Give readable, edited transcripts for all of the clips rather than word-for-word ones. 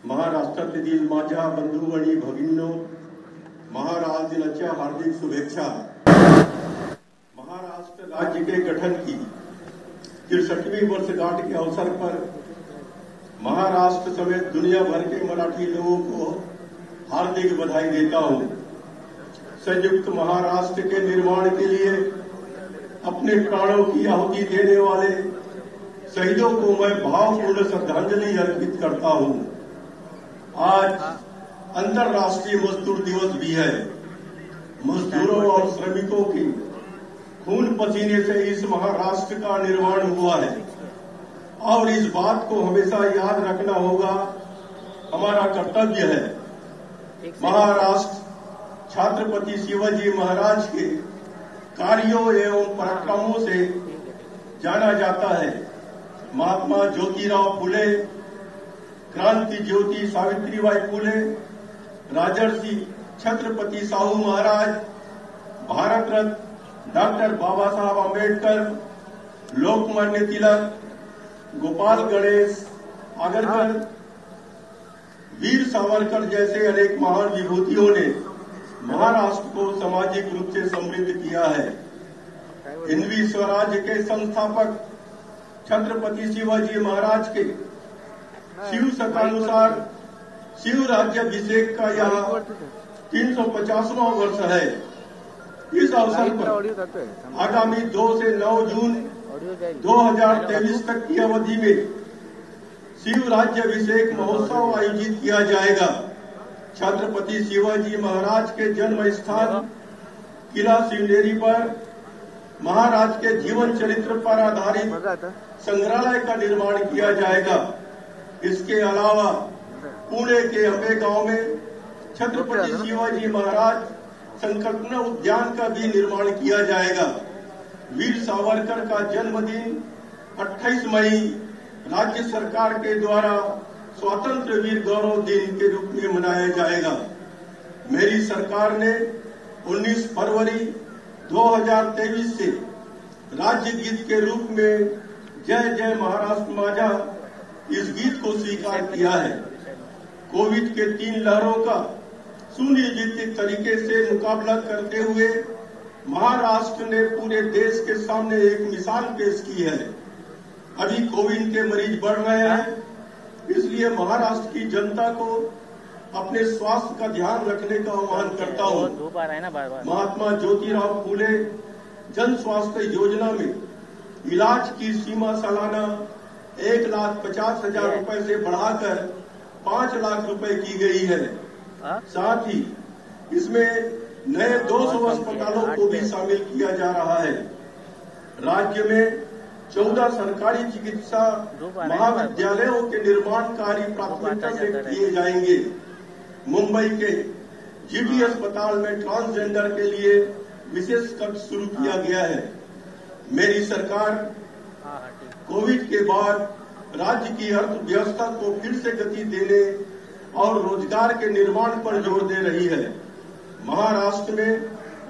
महाराष्ट्रातील माझ्या बंधू आणि भगिनींनो, महाराज दिनाच्या हार्दिक शुभेच्छा। महाराष्ट्र राज्य के गठन की 63वीं वर्षगांठ के अवसर पर महाराष्ट्र समेत दुनिया भर के मराठी लोगों को हार्दिक बधाई देता हूं। संयुक्त महाराष्ट्र के निर्माण के लिए अपने प्राणों की आहुति देने वाले शहीदों को मैं भावपूर्ण श्रद्धांजलि अर्पित करता हूं। आज अंतर्राष्ट्रीय मजदूर दिवस भी है। मजदूरों और श्रमिकों की खून पसीने से इस महाराष्ट्र का निर्माण हुआ है और इस बात को हमेशा याद रखना होगा, हमारा कर्तव्य है। महाराष्ट्र छत्रपति शिवाजी महाराज के कार्यों एवं पराक्रमों से जाना जाता है। महात्मा ज्योतिराव फुले, क्रांति ज्योति सावित्रीबाई फुले, राजर्षि छत्रपति साहू महाराज, भारत रत्न डॉक्टर बाबा साहब अम्बेडकर, लोकमान्य तिलक, गोपाल गणेश आगरकर, वीर सावरकर जैसे अनेक महान विभूतियों ने महाराष्ट्र को सामाजिक रूप से समृद्ध किया है। हिंदवी स्वराज्य के संस्थापक छत्रपति शिवाजी महाराज के शिव शकानुसार शिव राज्याभिषेक का यह 350वां वर्ष है। इस अवसर पर आगामी 2 से 9 जून 2023 तक की अवधि में शिव राज्याभिषेक महोत्सव आयोजित किया जाएगा। छत्रपति शिवाजी महाराज के जन्म स्थान किला शिवनेरी पर महाराज के जीवन चरित्र पर आधारित संग्रहालय का निर्माण किया जाएगा। इसके अलावा पुणे के अंबे गांव में छत्रपति शिवाजी महाराज संकल्पना उद्यान का भी निर्माण किया जाएगा। वीर सावरकर का जन्मदिन 28 मई राज्य सरकार के द्वारा स्वतंत्र वीर गौरव दिन के रूप में मनाया जाएगा। मेरी सरकार ने 19 फरवरी 2023 से राज्य गीत के रूप में जय जय महाराष्ट्र माझा इस गीत को स्वीकार किया है। कोविड के 3 लहरों का सुनियोजित तरीके से मुकाबला करते हुए महाराष्ट्र ने पूरे देश के सामने एक मिसाल पेश की है। अभी कोविड के मरीज बढ़ रहे हैं, इसलिए महाराष्ट्र की जनता को अपने स्वास्थ्य का ध्यान रखने का आह्वान करता हूँ। महात्मा ज्योतिराव फुले जन स्वास्थ्य योजना में इलाज की सीमा सालाना 1,50,000 रुपए से बढ़ाकर 5 लाख रुपए की गई है। साथ ही इसमें नए 200 अस्पतालों को भी शामिल किया जा रहा है। राज्य में 14 सरकारी चिकित्सा महाविद्यालयों के निर्माण कार्य प्राथमिकता से किए जाएंगे। मुंबई के जीबी अस्पताल में ट्रांसजेंडर के लिए विशेष कक्ष शुरू किया गया है। मेरी सरकार कोविड के बाद राज्य की अर्थव्यवस्था को फिर से गति देने और रोजगार के निर्माण पर जोर दे रही है। महाराष्ट्र में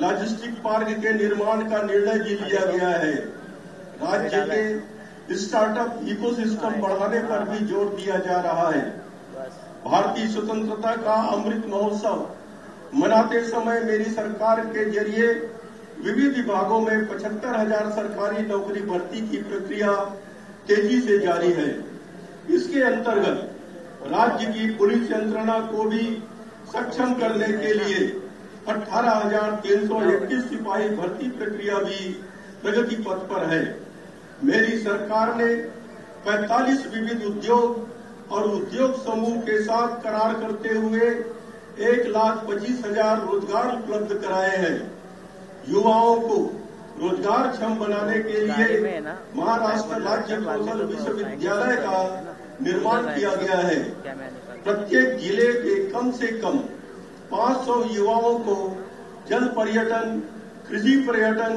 लॉजिस्टिक पार्क के निर्माण का निर्णय भी लिया गया है। राज्य के स्टार्टअप इकोसिस्टम बढ़ाने पर भी जोर दिया जा रहा है। भारतीय स्वतंत्रता का अमृत महोत्सव मनाते समय मेरी सरकार के जरिए विविध विभागों में 75,000 सरकारी नौकरी भर्ती की प्रक्रिया तेजी से जारी है। इसके अंतर्गत राज्य की पुलिस यंत्रणा को भी सक्षम करने के लिए 18,331 सिपाही भर्ती प्रक्रिया भी प्रगति पथ पर है। मेरी सरकार ने 45 विविध उद्योग और उद्योग समूह के साथ करार करते हुए 1,25,000 रोजगार उपलब्ध कराए हैं। युवाओं को रोजगार क्षम बनाने के लिए महाराष्ट्र राज्य कौशल विश्वविद्यालय का निर्माण किया गया है। प्रत्येक जिले के कम से कम 500 युवाओं को जल पर्यटन, कृषि पर्यटन,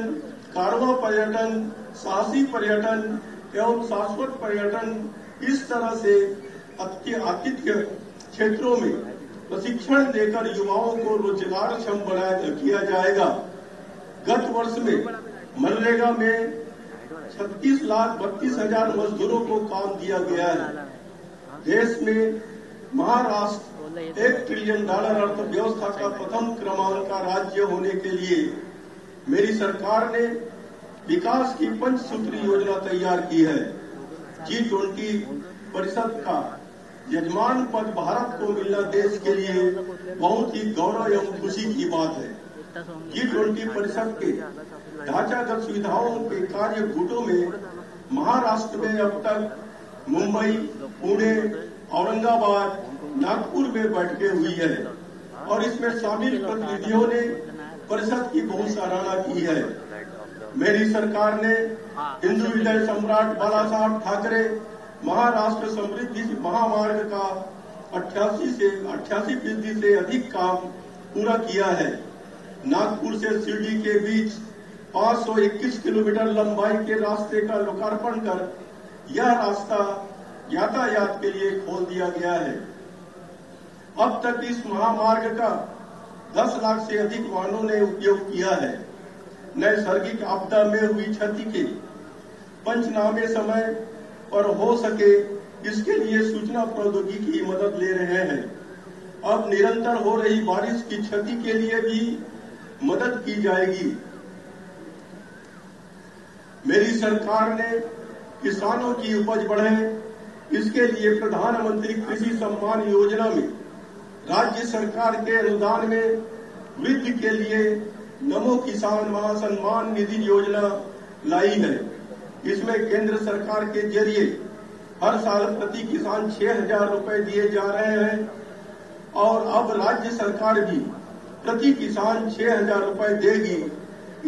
कारवां पर्यटन, साहसी पर्यटन एवं शाश्वत पर्यटन इस तरह से आतिथ्य क्षेत्रों में प्रशिक्षण देकर युवाओं को रोजगार क्षम किया जाएगा। गत वर्ष में मनरेगा में 36,32,000 मजदूरों को काम दिया गया है। देश में महाराष्ट्र $1 ट्रिलियन अर्थव्यवस्था का प्रथम क्रमांक का राज्य होने के लिए मेरी सरकार ने विकास की पंचसूत्री योजना तैयार की है। G20 परिषद का यजमान पद भारत को मिलना देश के लिए बहुत ही गौरव एवं खुशी की बात है। G20 परिषद के ढांचागत सुविधाओं के कार्य गुटों में महाराष्ट्र में अब तक मुंबई, पुणे, औरंगाबाद, नागपुर में बैठकें हुई है और इसमें शामिल प्रतिनिधियों ने परिषद की बहुत सराहना की है। मेरी सरकार ने हिंदू हृदय सम्राट बाला साहब ठाकरे महाराष्ट्र समृद्धि महामार्ग का 88% से अधिक काम पूरा किया है। नागपुर से शिरडी के बीच 521 किलोमीटर लंबाई के रास्ते का लोकार्पण कर यह रास्ता यातायात के लिए खोल दिया गया है। अब तक इस महामार्ग का 10 लाख से अधिक वाहनों ने उपयोग किया है। नैसर्गिक आपदा में हुई क्षति के पंचनामे समय पर हो सके इसके लिए सूचना प्रौद्योगिकी की मदद ले रहे हैं। अब निरंतर हो रही बारिश की क्षति के लिए भी मदद की जाएगी। मेरी सरकार ने किसानों की उपज बढ़े इसके लिए प्रधानमंत्री कृषि सम्मान योजना में राज्य सरकार के अनुदान में वृद्धि के लिए नमो किसान महासम्मान निधि योजना लाई है। इसमें केंद्र सरकार के जरिए हर साल प्रति किसान 6,000 रुपए दिए जा रहे हैं और अब राज्य सरकार भी प्रति किसान 6,000 रुपए देगी।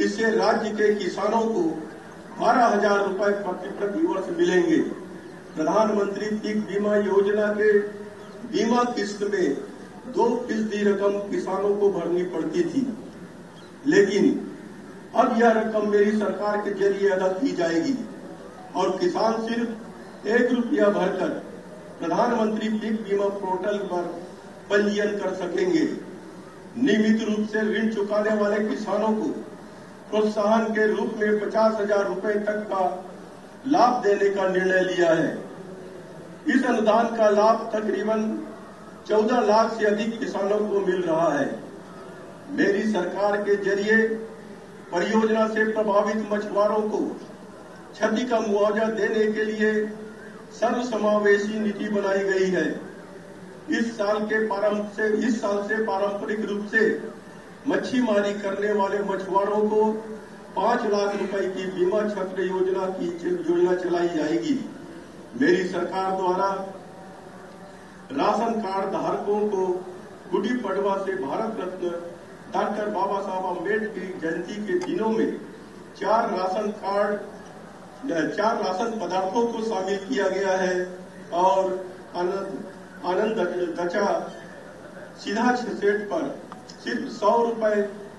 इससे राज्य के किसानों को 12,000 रुपए प्रति वर्ष मिलेंगे। प्रधानमंत्री पीक बीमा योजना के बीमा किस्त में 2% रकम किसानों को भरनी पड़ती थी, लेकिन अब यह रकम मेरी सरकार के जरिए अदा की जाएगी और किसान सिर्फ 1 रुपया भरकर प्रधानमंत्री पीक बीमा पोर्टल पर पंजीयन कर सकेंगे। नियमित रूप से ऋण चुकाने वाले किसानों को प्रोत्साहन के रूप में 50,000 रुपए तक का लाभ देने का निर्णय लिया है। इस अनुदान का लाभ तकरीबन 14 लाख से अधिक किसानों को मिल रहा है। मेरी सरकार के जरिए परियोजना से प्रभावित मछुआरों को क्षति का मुआवजा देने के लिए सर्वसमावेशी नीति बनाई गई है। इस साल से पारंपरिक रूप से मच्छीमारी करने वाले मछुआरों को 5 लाख रुपए की बीमा छत्र योजना चलाई जाएगी। मेरी सरकार द्वारा राशन कार्ड धारकों को गुड़ी पड़वा से भारत रत्न डॉक्टर बाबा साहब अम्बेडकर की जयंती के दिनों में 4 राशन पदार्थों को शामिल किया गया है और आनंद दचा सीधा सेट पर सिर्फ 100 रुपए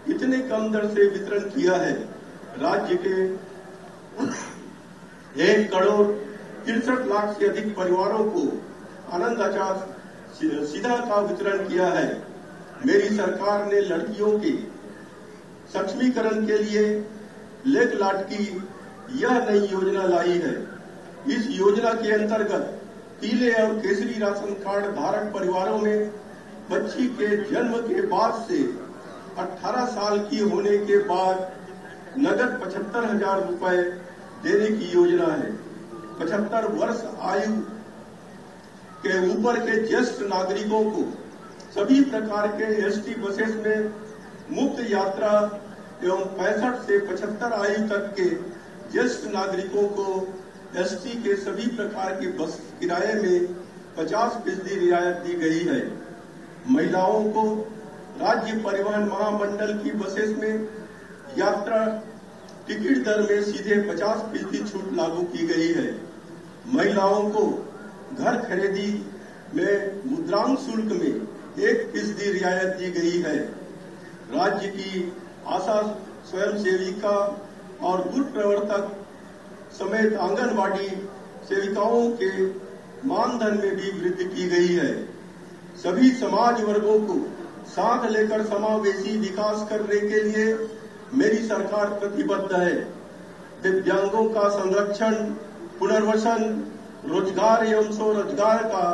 इतने कम दर से वितरण किया है। राज्य के 1 करोड़ 63 लाख से अधिक परिवारों को आनंद दचा सीधा का वितरण किया है। मेरी सरकार ने लड़कियों के सक्षमीकरण के लिए लेक लाटकी यह नई योजना लाई है। इस योजना के अंतर्गत पीले और केसरी राशन कार्ड धारक परिवारों में बच्ची के जन्म के बाद से 18 साल की होने के बाद नगद 75,000 रुपए देने की योजना है। 75 वर्ष आयु के ऊपर के ज्येष्ठ नागरिकों को सभी प्रकार के एसटी बसेस में मुफ्त यात्रा एवं 65 से 75 आयु तक के ज्येष्ठ नागरिकों को एसटी के सभी प्रकार के बस किराए में 50% रियायत दी गई है। महिलाओं को राज्य परिवहन महामंडल की बसेस में यात्रा टिकट दर में सीधे 50% छूट लागू की गई है। महिलाओं को घर खरीदी में मुद्रांक शुल्क में 1% रियायत दी गई है। राज्य की आशा स्वयं सेविका और दूध प्रवर्तक समेत आंगनबाड़ी सेविकाओं के मानधन में भी वृद्धि की गई है। सभी समाज वर्गों को साथ लेकर समावेशी विकास करने के लिए मेरी सरकार प्रतिबद्ध है। दिव्यांगों का संरक्षण, पुनर्वसन, रोजगार एवं स्वरोजगार का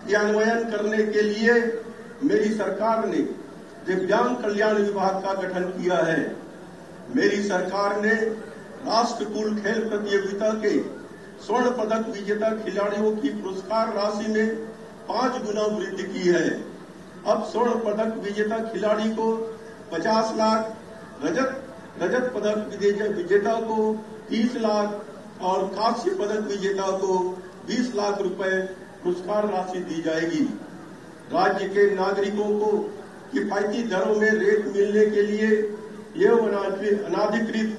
क्रियान्वयन करने के लिए मेरी सरकार ने दिव्यांग कल्याण विभाग का गठन किया है। मेरी सरकार ने राष्ट्रकुल खेल प्रतियोगिता के स्वर्ण पदक विजेता खिलाड़ियों की पुरस्कार राशि में 5 गुना वृद्धि की है। अब स्वर्ण पदक विजेता खिलाड़ी को 50 लाख, रजत पदक विजेता को 30 लाख और कांस्य पदक विजेता को 20 लाख रुपए पुरस्कार राशि दी जाएगी। राज्य के नागरिकों को किफायती दरों में रेत मिलने के लिए एवं अनाधिकृत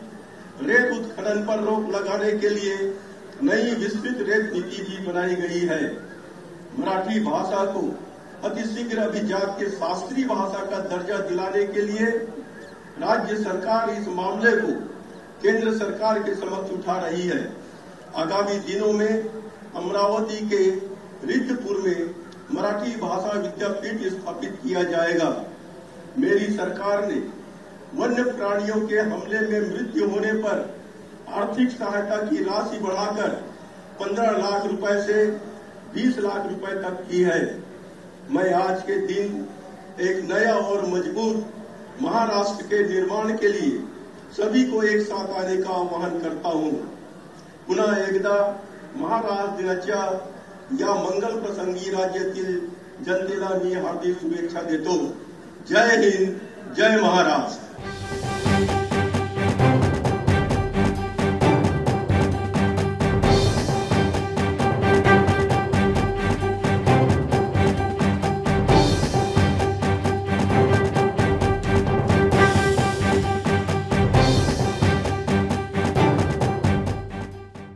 रेत उत्खनन पर रोक लगाने के लिए नई विस्तृत रेत नीति भी बनाई गई है। मराठी भाषा को अतिशीघ्र अभिजात के शास्त्रीय भाषा का दर्जा दिलाने के लिए राज्य सरकार इस मामले को केंद्र सरकार के समक्ष उठा रही है। आगामी दिनों में अमरावती के रिद्धपुर में मराठी भाषा विद्यापीठ स्थापित किया जाएगा। मेरी सरकार ने वन्य प्राणियों के हमले में मृत्यु होने पर आर्थिक सहायता की राशि बढ़ाकर 15 लाख रुपए से 20 लाख रुपए तक की है। मैं आज के दिन एक नया और मजबूत महाराष्ट्र के निर्माण के लिए सभी को एक साथ आने का आह्वान करता हूं। पुन्हा एकदा महाराष्ट्र दिनाच्या या मंगल प्रसंगी राज्यातील जनतेला मी हार्दिक शुभेच्छा देतो। जय हिंद, जय महाराष्ट्र।